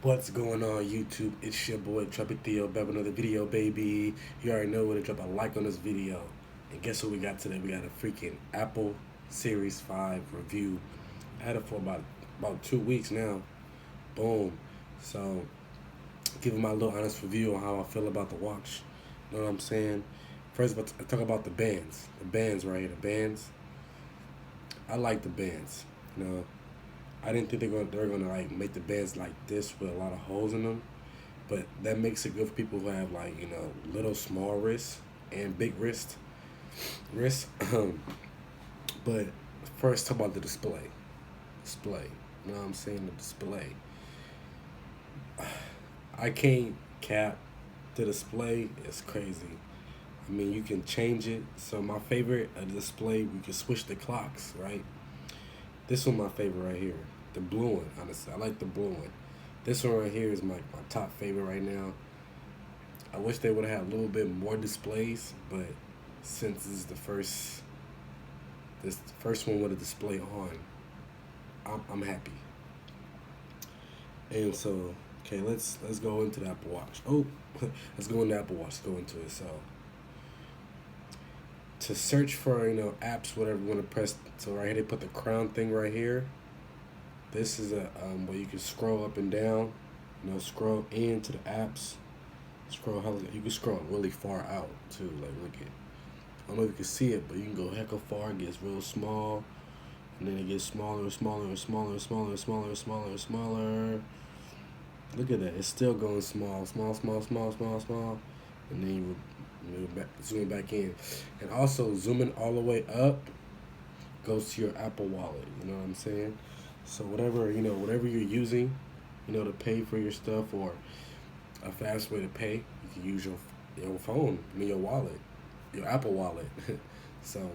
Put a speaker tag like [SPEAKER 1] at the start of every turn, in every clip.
[SPEAKER 1] What's going on, YouTube? It's your boy Trumpy Theo back with another video, baby. You already know where to drop a like on this video. And guess what we got today? We got a freaking Apple Series 5 review. I had it for about 2 weeks now. Boom. So, giving my little honest review on how I feel about the watch. You know what I'm saying? First, let's talk about the bands. The bands right here. The bands. I like the bands. You know, I didn't think they're gonna like make the bands like this with a lot of holes in them. But that makes it good for people who have like little small wrists and big wrists. But first, talk about the display. Display. You know what I'm saying? The display. I can't cap the display. It's crazy. I mean, you can change it. So my favorite display, we can switch the clocks, right? This one my favorite right here. The blue one, honestly. I like the blue one. This one right here is my top favorite right now. I wish they would have had a little bit more displays, but since this first one with a display on, I'm happy. And so, okay, let's go into the Apple Watch. Oh, let's go into Apple Watch. Let's go into it. So, to search for apps, whatever you want to press. So right here they put the crown thing right here. This is a where you can scroll up and down. Scroll into the apps. Scroll how you can scroll really far out too. Like look at. I don't know if you can see it, but you can go heck of far. It gets real small, and then it gets smaller and smaller and smaller and smaller and smaller and smaller and smaller. Look at that. It's still going small, small, small, small, small, small, and then you move back, zoom back in, and also zooming all the way up goes to your Apple Wallet. You know what I'm saying? So whatever you're using, to pay for your stuff or a fast way to pay, you can use your phone, your wallet, your Apple Wallet. so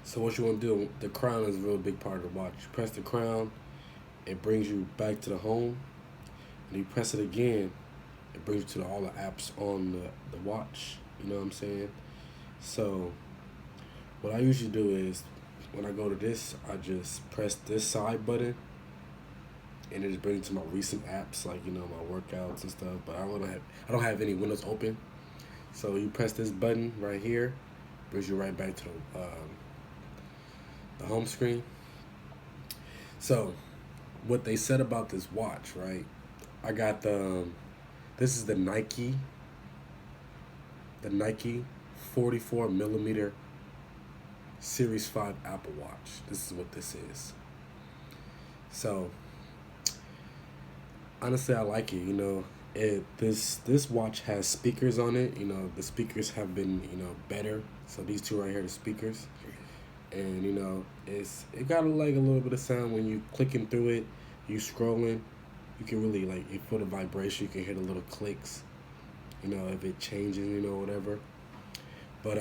[SPEAKER 1] so what you want to do? The crown is a real big part of the watch. You press the crown, it brings you back to the home, and you press it again, it brings you to all the apps on the watch. You know what I'm saying? So what I usually do is when I go to this, I just press this side button, and it just brings to my recent apps like my workouts and stuff. But I don't have any windows open, so you press this button right here, brings you right back to the home screen. So what they said about this watch, right? I got this is the Nike 44 millimeter Series 5 Apple Watch. This is what this is. So honestly, I like it. This watch has speakers on it. The speakers have been better. So these two right here, the speakers, and it got like a little bit of sound when you clicking through it, you scrolling. You can really like you feel the vibration. You can hear the little clicks. If it changes, whatever. But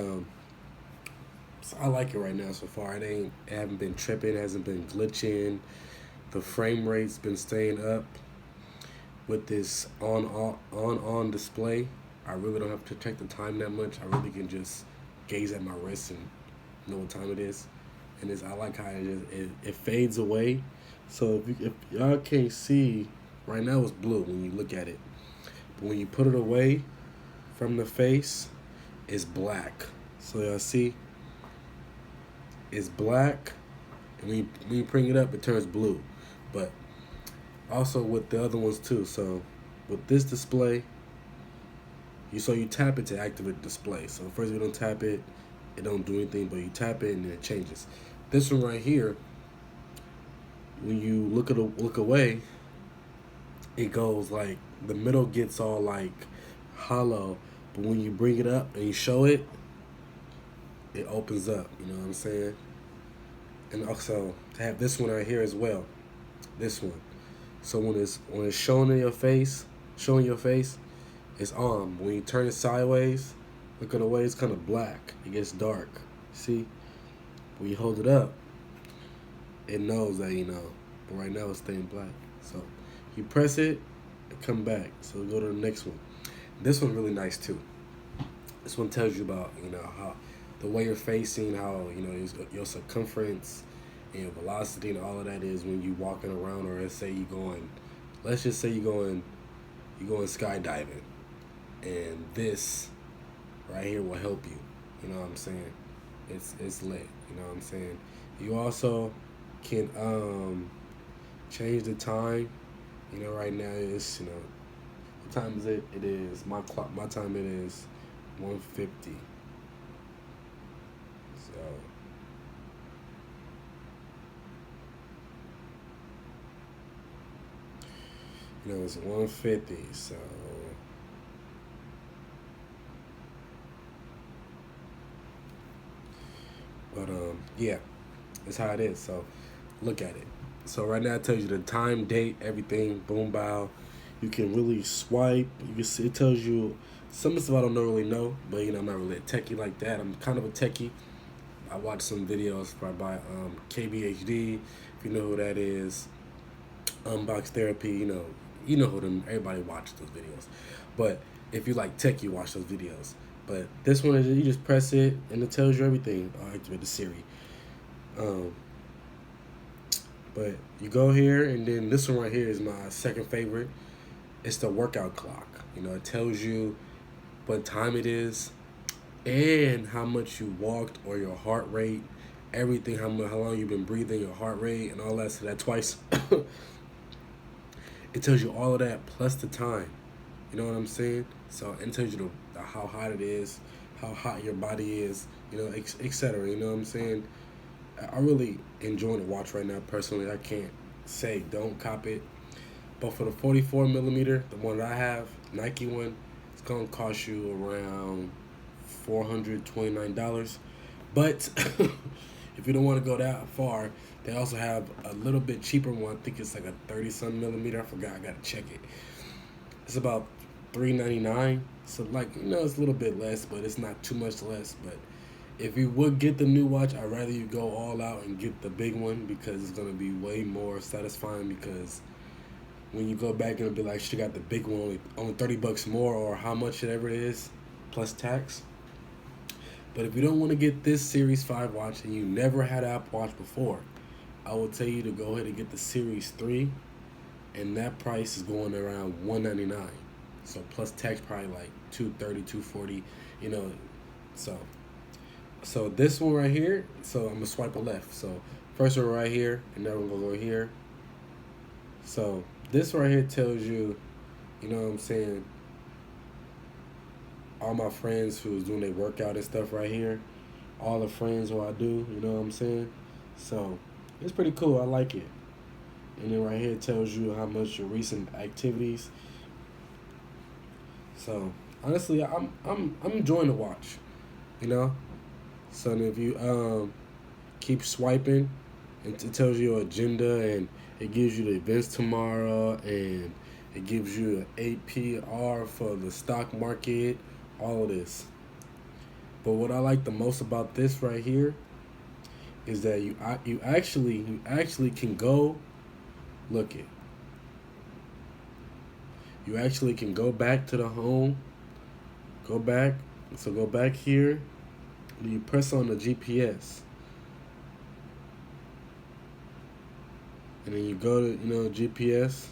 [SPEAKER 1] so I like it right now so far. It haven't been tripping, it hasn't been glitching. The frame rate's been staying up with this on display. I really don't have to check the time that much. I really can just gaze at my wrist and know what time it is. And I like how it fades away. So if y'all can't see, right now it's blue when you look at it. But when you put it away from the face, it's black. So y'all see, it's black, and when you bring it up, it turns blue. But also with the other ones too. So with this display, you tap it to activate the display. So first you don't tap it, it don't do anything, but you tap it and then it changes. This one right here, when you look away, it goes like the middle gets all like hollow, but when you bring it up and you show it, it opens up. You know what I'm saying? And also to have this one right here as well, this one. So when it's showing your face, it's on. When you turn it sideways, looking away, it's kind of black. It gets dark. See, when you hold it up, it knows that But right now it's staying black. So you press it, and come back. So we go to the next one. This one's really nice too. This one tells you about how the way you're facing, how your circumference and your velocity and all of that is when you walking around, or let's say you going let's just say you're going skydiving, and this right here will help you. You know what I'm saying? It's lit. You know what I'm saying? You also can change the time. You know, right now it's, you know, what time is it? It is my clock. My time it is 1:50. So you know it's 1:50. So but yeah, that's how it is. So look at it. So right now it tells you the time, date, everything. Boom, bow. You can really swipe. You can see it tells you some stuff I don't really know, but you know I'm not really a techie like that. I'm kind of a techie. I watch some videos by KBHD, if you know who that is. Unbox Therapy, you know who them. Everybody watches those videos, but if you like tech, you watch those videos. But this one is you just press it and it tells you everything. I activate the Siri. Um, but you go here and then this one right here is my second favorite. It's the workout clock. You know, it tells you what time it is and how much you walked or your heart rate, everything, how long you've been breathing, your heart rate, and all that. So that twice. It tells you all of that plus the time. You know what I'm saying? So it tells you how hot it is, how hot your body is, you know, etc. You know what I'm saying? I really enjoy the watch right now. Personally, I can't say don't cop it. But for the 44 millimeter, the one that I have, Nike one, it's gonna cost you around $429. But if you don't want to go that far, they also have a little bit cheaper one. I think it's like a 30 some millimeter. I forgot. I gotta check it. It's about $399. So like it's a little bit less, but it's not too much less. But if you would get the new watch, I'd rather you go all out and get the big one because it's gonna be way more satisfying. Because when you go back, it'll be like she got the big one only $30 more or how much ever it is plus tax. But if you don't want to get this Series 5 watch and you never had an Apple Watch before, I will tell you to go ahead and get the Series 3, and that price is going around $199. So plus tax probably like $230, $240, you know. So this one right here, so I'm gonna swipe a left. So first one right here, and then we're gonna go here. So this right here tells you, you know what I'm saying, all my friends who's doing their workout and stuff right here, all the friends who I do, you know what I'm saying? So it's pretty cool. I like it. And then right here it tells you how much your recent activities. So honestly, I'm enjoying the watch, you know. So if you keep swiping, it tells you your agenda and it gives you the events tomorrow and it gives you an APR for the stock market, all of this. But what I like the most about this right here is that you actually can go look it. You actually can go back to the home. Go back. So go back here. And you press on the GPS. And then you go to GPS.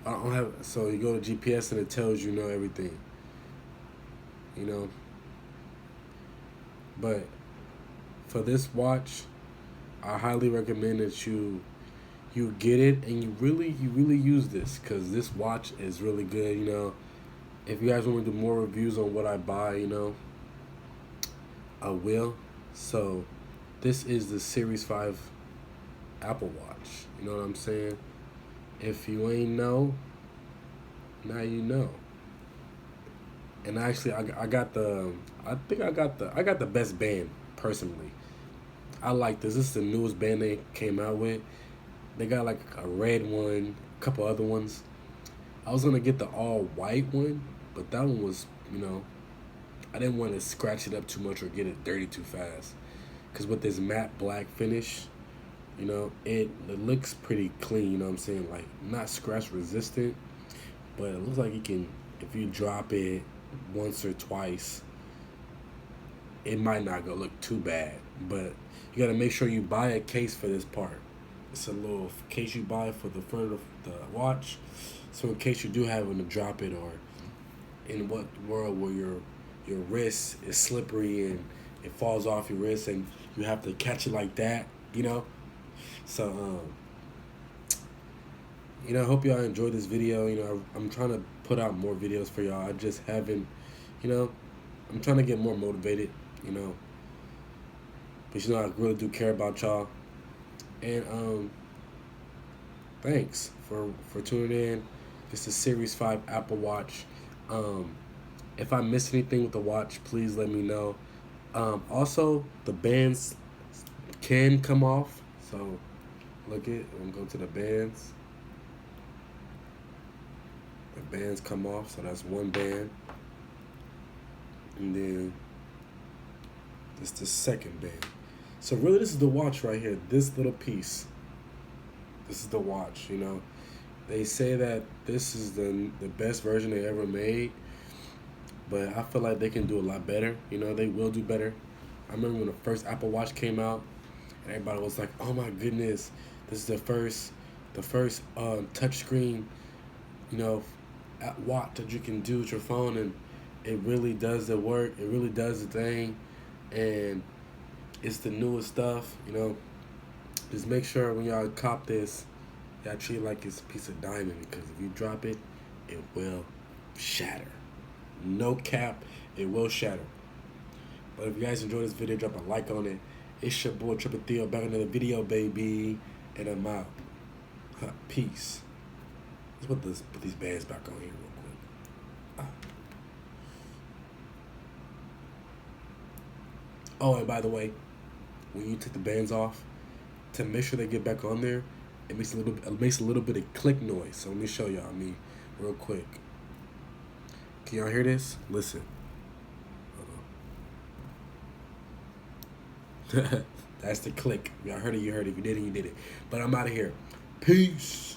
[SPEAKER 1] I don't have so you go to GPS and it tells you everything. You know. But for this watch, I highly recommend that you get it and you really use this because this watch is really good. You know, if you guys want to do more reviews on what I buy, I will. So this is the Series 5 Apple Watch. You know what I'm saying? If you ain't know, now you know. And actually, I got the I think I got the best band personally. I like this. This is the newest band they came out with. They got like a red one, a couple other ones. I was gonna get the all white one, but that one was, I didn't want to scratch it up too much or get it dirty too fast. Cause with this matte black finish, it looks pretty clean. You know what I'm saying? Like not scratch resistant, but it looks like you can, if you drop it once or twice, it might not go look too bad. But you gotta make sure you buy a case for this part. It's a little case you buy for the front of the watch, so in case you do happen to drop it, or in what world where your wrist is slippery and it falls off your wrist and you have to catch it like that, you know. So I hope y'all enjoyed this video. I'm trying to put out more videos for y'all. I just haven't, you know, I'm trying to get more motivated, you know. But I really do care about y'all. And thanks for tuning in. This is Series 5 Apple Watch. If I missed anything with the watch, please let me know. Also, the bands can come off. So look it. I'm gonna go to the bands. The bands come off. So that's one band. And then this the second band. So really, this is the watch right here. This little piece. This is the watch. They say that this is the best version they ever made, but I feel like they can do a lot better. They will do better. I remember when the first Apple Watch came out, and everybody was like, "Oh my goodness, this is the first touchscreen, watch that you can do with your phone," and it really does the work. It really does the thing, and it's the newest stuff. Just make sure when y'all cop this, y'all treat it like it's a piece of diamond, because if you drop it, it will shatter. No cap, it will shatter. But if you guys enjoyed this video, drop a like on it. It's your boy Triple Theo back in another video, baby, and I'm out. Peace. Let's put these bands back on here real quick. Oh, and by the way, when you take the bands off, to make sure they get back on there, it makes a little bit of click noise. So let me show y'all real quick. Can y'all hear this? Listen. That's the click. Y'all heard it, you heard it. If you did it, you did it. But I'm out of here. Peace.